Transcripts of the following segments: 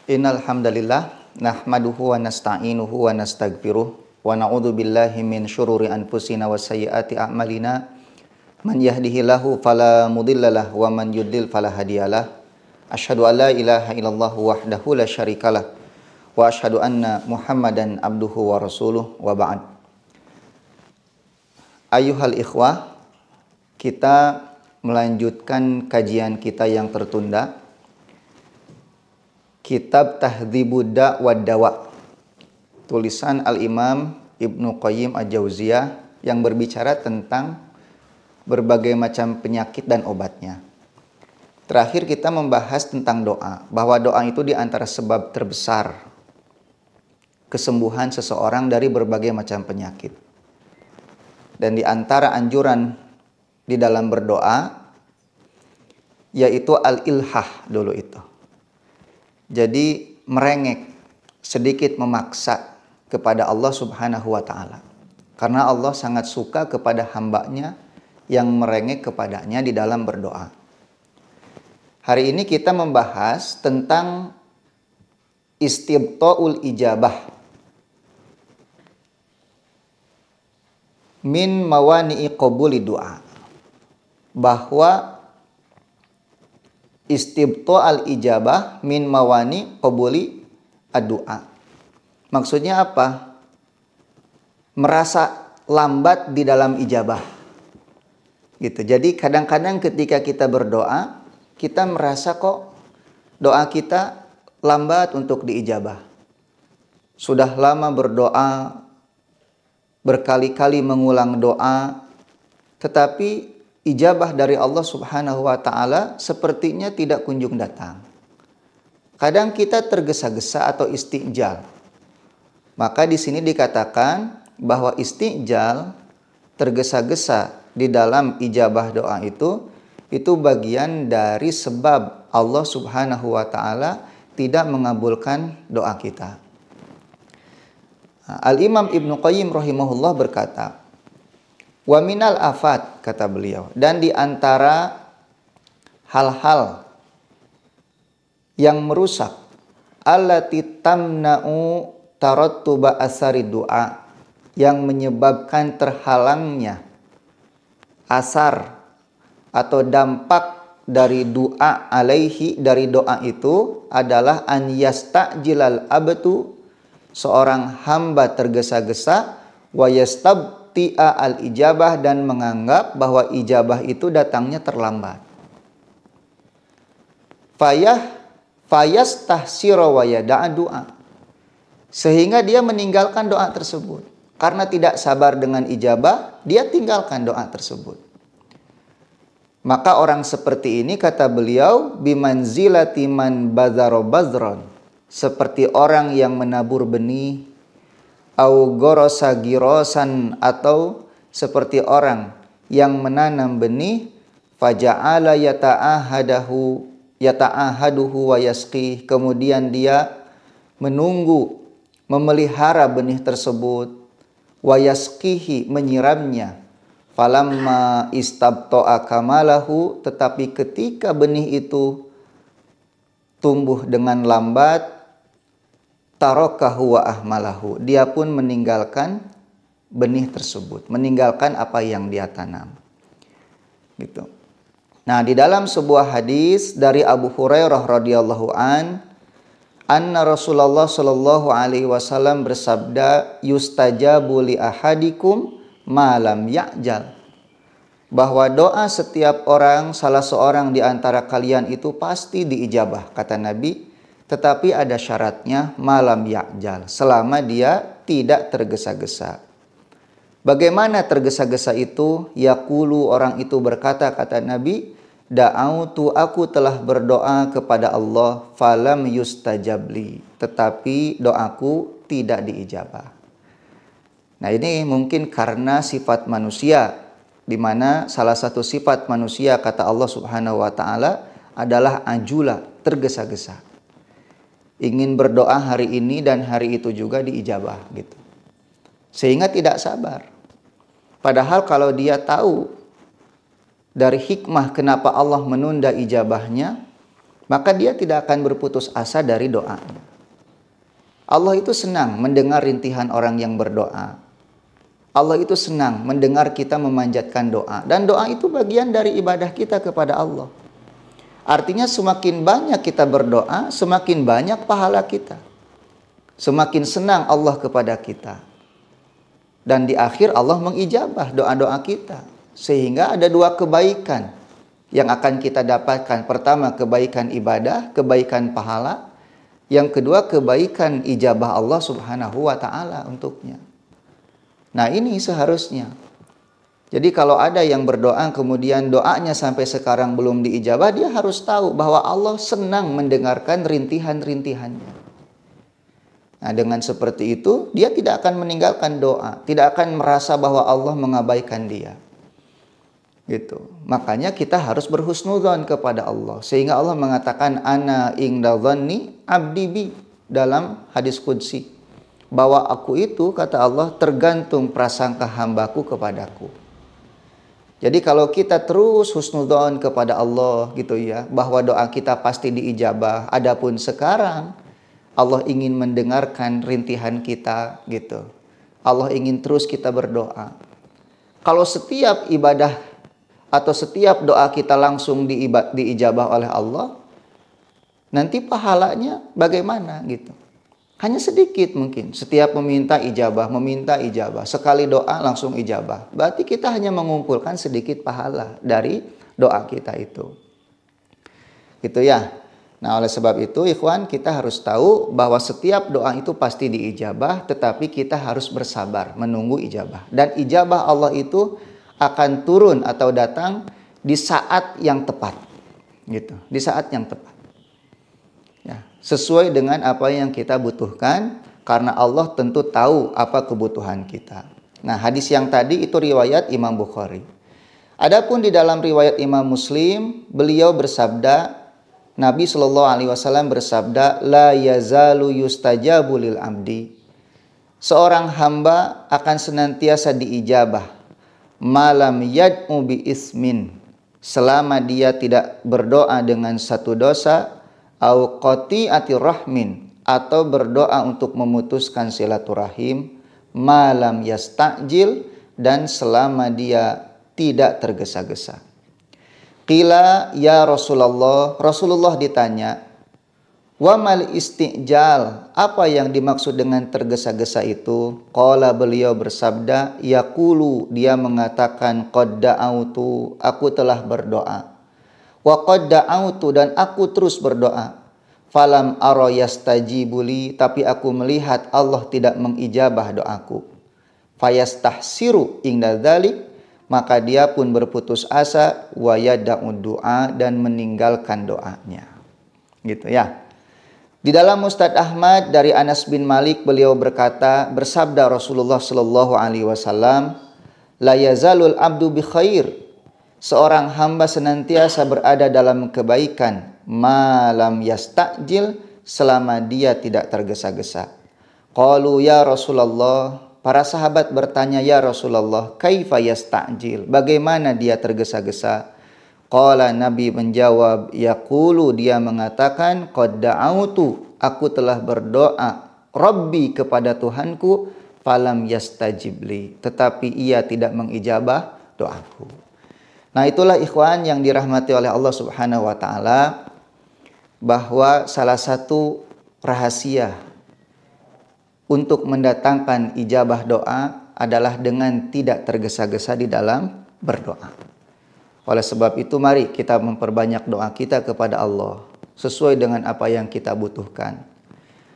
Innal hamdalillah nahmaduhu wa nasta'inuhu wa nastaghfiruh wa na'udzu billahi min syururi anfusina wa sayyiati a'malina. Man yahdihillahu fala mudhillalah wa man yudlil fala hadiyalah. Asyhadu an la ilaha illallah wahdahu la syarikalah wa asyhadu anna Muhammadan abduhu wa rasuluh wa ba'd. Ayyuhal ikhwah, kita melanjutkan kajian kita yang tertunda, Kitab Tahdzibud Da' wad Dawa, tulisan Al-Imam Ibnu Qayyim Al-Jauziyah yang berbicara tentang berbagai macam penyakit dan obatnya. Terakhir kita membahas tentang doa, bahwa doa itu di antara sebab terbesar kesembuhan seseorang dari berbagai macam penyakit. Dan di antara anjuran di dalam berdoa yaitu al-ilhah dulu itu. Jadi merengek, sedikit memaksa kepada Allah Subhanahu wa ta'ala. Karena Allah sangat suka kepada hambanya yang merengek kepadanya di dalam berdoa. Hari ini kita membahas tentang istibta'ul ijabah min mawani'i qabuli du'a. Bahwa istibta'al ijabah min mawani qabuli ad-du'a. Maksudnya apa? Merasa lambat di dalam ijabah. Gitu. Jadi kadang-kadang ketika kita berdoa, kita merasa kok doa kita lambat untuk diijabah. Sudah lama berdoa, berkali-kali mengulang doa, tetapi ijabah dari Allah Subhanahu wa ta'ala sepertinya tidak kunjung datang. Kadang kita tergesa-gesa atau istijal. Maka di sini dikatakan bahwa istijal, tergesa-gesa di dalam ijabah doa itu bagian dari sebab Allah Subhanahu wa ta'ala tidak mengabulkan doa kita. Al-Imam Ibnu Qayyim rahimahullah berkata, wa minal afat, kata beliau, dan di antara hal-hal yang merusak allati tamna'u tarattuba asari du'a, yang menyebabkan terhalangnya asar atau dampak dari doa alaihi, dari doa itu adalah an yasta'jilal abdu, seorang hamba tergesa-gesa, wa yastabti'a al-ijabah, dan menganggap bahwa ijabah itu datangnya terlambat. Fayastahsira wa yada'a du'a, sehingga dia meninggalkan doa tersebut. Karena tidak sabar dengan ijabah, dia tinggalkan doa tersebut. Maka orang seperti ini, kata beliau, bimanzilati man bazaro bazron, seperti orang yang menabur benih, au gorosa girosan, atau seperti orang yang menanam benih, faja'ala yata'ahaduhu wa yasqih, kemudian dia menunggu, memelihara benih tersebut, wa yasqihi, menyiramnya, falamma istabto'a kamalahu, tetapi ketika benih itu tumbuh dengan lambat, tarokahu wa ahmalahu, dia pun meninggalkan benih tersebut, meninggalkan apa yang dia tanam. Gitu. Nah, di dalam sebuah hadis dari Abu Hurairah radhiyallahu anna Rasulullah sallallahu alaihi wasallam bersabda, yustajabu li ahadikum ma lam ya'jal, bahwa doa setiap orang, salah seorang di antara kalian itu pasti diijabah, kata Nabi, tetapi ada syaratnya, malam ya'jal, selama dia tidak tergesa-gesa. Bagaimana tergesa-gesa itu? Yaqulu, orang itu berkata, kata Nabi, da'autu, aku telah berdoa kepada Allah, falam yustajabli, tetapi doaku tidak diijabah. Nah, ini mungkin karena sifat manusia, di mana salah satu sifat manusia, kata Allah Subhanahu wa ta'ala, adalah ajula, tergesa-gesa. Ingin berdoa hari ini dan hari itu juga diijabah gitu. Sehingga tidak sabar. Padahal kalau dia tahu dari hikmah kenapa Allah menunda ijabahnya, maka dia tidak akan berputus asa dari doanya. Allah itu senang mendengar rintihan orang yang berdoa. Allah itu senang mendengar kita memanjatkan doa. Dan doa itu bagian dari ibadah kita kepada Allah. Artinya semakin banyak kita berdoa, semakin banyak pahala kita. Semakin senang Allah kepada kita. Dan di akhir Allah mengijabah doa-doa kita. Sehingga ada dua kebaikan yang akan kita dapatkan. Pertama, kebaikan ibadah, kebaikan pahala. Yang kedua, kebaikan ijabah Allah Subhanahu wa ta'ala untuknya. Nah, ini seharusnya. Jadi kalau ada yang berdoa kemudian doanya sampai sekarang belum diijabah, dia harus tahu bahwa Allah senang mendengarkan rintihan-rintihannya. Nah, dengan seperti itu, dia tidak akan meninggalkan doa, tidak akan merasa bahwa Allah mengabaikan dia. Gitu. Makanya kita harus berhusnudzon kepada Allah. Sehingga Allah mengatakan ana inda dhanni abdi bi dalam hadis qudsi. Bahwa aku itu, kata Allah, tergantung prasangka hambaku kepadaku. Jadi kalau kita terus husnudzon kepada Allah gitu ya, bahwa doa kita pasti diijabah. Adapun sekarang Allah ingin mendengarkan rintihan kita gitu. Allah ingin terus kita berdoa. Kalau setiap ibadah atau setiap doa kita langsung diijabah oleh Allah, nanti pahalanya bagaimana gitu. Hanya sedikit mungkin. Setiap meminta ijabah. Sekali doa langsung ijabah. Berarti kita hanya mengumpulkan sedikit pahala dari doa kita itu. Gitu ya. Nah, oleh sebab itu, ikhwan, kita harus tahu bahwa setiap doa itu pasti diijabah, tetapi kita harus bersabar menunggu ijabah. Dan ijabah Allah itu akan turun atau datang di saat yang tepat, gitu. Di saat yang tepat, ya, sesuai dengan apa yang kita butuhkan, karena Allah tentu tahu apa kebutuhan kita. Nah, hadis yang tadi itu riwayat Imam Bukhari. Adapun di dalam riwayat Imam Muslim, beliau bersabda, Nabi SAW bersabda, la yazalu yustajabu lil abdi. Seorang hamba akan senantiasa diijabah malam yad'u bi ismin, selama dia tidak berdoa dengan satu dosa, au qati'ati rahmin, atau berdoa untuk memutuskan silaturahim, malam yasta'jil, dan selama dia tidak tergesa-gesa. Qila ya Rasulullah, Rasulullah ditanya, wa mal istijal, apa yang dimaksud dengan tergesa-gesa itu? Qala, beliau bersabda, yaqulu, dia mengatakan, qad da'autu, aku telah berdoa. Wa qad da'autu, dan aku terus berdoa. Falam ara yastajibuli, tapi aku melihat Allah tidak mengijabah doaku. Fayastahsiru inda dzalik, maka dia pun berputus asa, wa yada'u du'a, dan meninggalkan doanya. Gitu ya. Di dalam Musnad Ahmad dari Anas bin Malik, beliau berkata, bersabda Rasulullah sallallahu alaihi wasallam, la yazalul abdu bi khair, seorang hamba senantiasa berada dalam kebaikan, malam yasta'jil, selama dia tidak tergesa-gesa. Qalu ya Rasulullah, para sahabat bertanya, ya Rasulullah, kaifa yasta'jil, bagaimana dia tergesa-gesa? Qala, Nabi menjawab, yaqulu, dia mengatakan, qad da'autu, aku telah berdoa, Rabbi, kepada Tuhanku, falam yastajibli, tetapi ia tidak mengijabah doaku. Nah, itulah ikhwan yang dirahmati oleh Allah Subhanahu wa taala, bahwa salah satu rahasia untuk mendatangkan ijabah doa adalah dengan tidak tergesa-gesa di dalam berdoa. Oleh sebab itu, mari kita memperbanyak doa kita kepada Allah sesuai dengan apa yang kita butuhkan.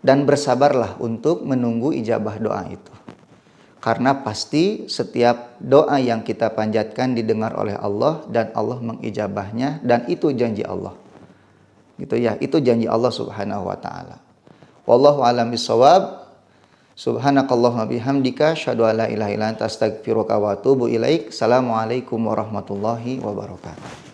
Dan bersabarlah untuk menunggu ijabah doa itu. Karena pasti setiap doa yang kita panjatkan didengar oleh Allah dan Allah mengijabahnya, dan itu janji Allah. Gitu ya, itu janji Allah Subhanahu wa taala. Wallahu a'lam bishawab. Subhanakallahumma bihamdika asyhadu an la ilaha illa anta astaghfiruka wa atubu ilaik. Assalamualaikum warahmatullahi wabarakatuh.